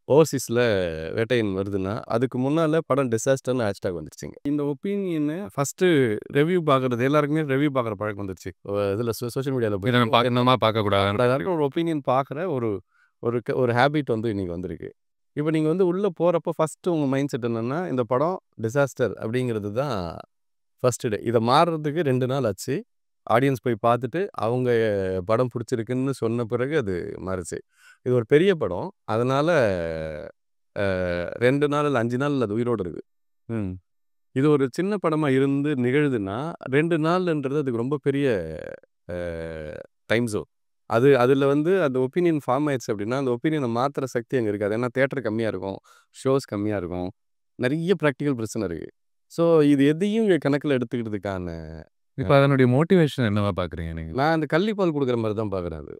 ஓவர்சீஸ்ல வேட்டையன் வருதுன்னா, அதுக்கு முன்னால படம் டிசாஸ்டர்ன்னு ஹேஷ்டேக் வந்துருச்சுங்க. இந்த ஒப்பீனியன ஃபர்ஸ்ட்டு ரிவ்யூ பார்க்குறது எல்லாருக்குமே ரிவ்யூ பார்க்குற பழக்கம் வந்துருச்சு. இதில சோசியல் மீடியால போய் என்னமா பார்க்கக்கூடாதுன்னு. எல்லாருக்கும் ஒரு ஒப்பீனியன் பார்க்குற ஒரு ஒரு ஒரு ஹேபிட் வந்து இன்னைக்கு வந்திருக்கு. இப்ப நீங்க வந்து உள்ள போறப்போ ஃபர்ஸ்ட்டு உங்க மைண்ட் செட் என்னன்னா, இந்த படம் டிசாஸ்டர் அப்படிங்கிறது தான் ஃபர்ஸ்ட் டே. இத மாறுறதுக்கு 2 நாள் ஆச்சு. ஆடியன்ஸ் போய் பார்த்துட்டு, அவங்க படம் புடிச்சிருக்குன்னு சொன்ன பிறகு அது மாறுச்சு. இது ஒரு பெரிய படம். அதனால 2 நாள் இல்ல 5 நாள் அது உயிரோட இருக்கு. ம். இது ஒரு சின்ன படமா இருந்து நிகழுதுன்னா, 2 நாள்ன்றது அதுக்கு ரொம்ப பெரிய அ டைம் ஜோன். அதுல வந்து அந்த ஒப்பீனியன் ஃபார்ம் ஆயிருச்சு அப்படின்னா, அந்த ஒப்பீனியன மாத்துற சக்தி அங்க இருக்காது. ஏன்னா தியேட்டர் கம்மியா இருக்கும். ஷோஸ் கம்மியா இருக்கும். நெறைய பிராக்டிகல் பிரச்சனை இருக்கு. ஸோ இது எதையும் கணக்குல எடுத்துக்கிறதுக்கான இப்ப அதனுடைய மோட்டிவேஷன் என்னவா பார்க்குறீங்க நீங்க? நான் அந்த கள்ளிப்பால் குடுக்குற மாரி தான் பார்க்குறேன் அது.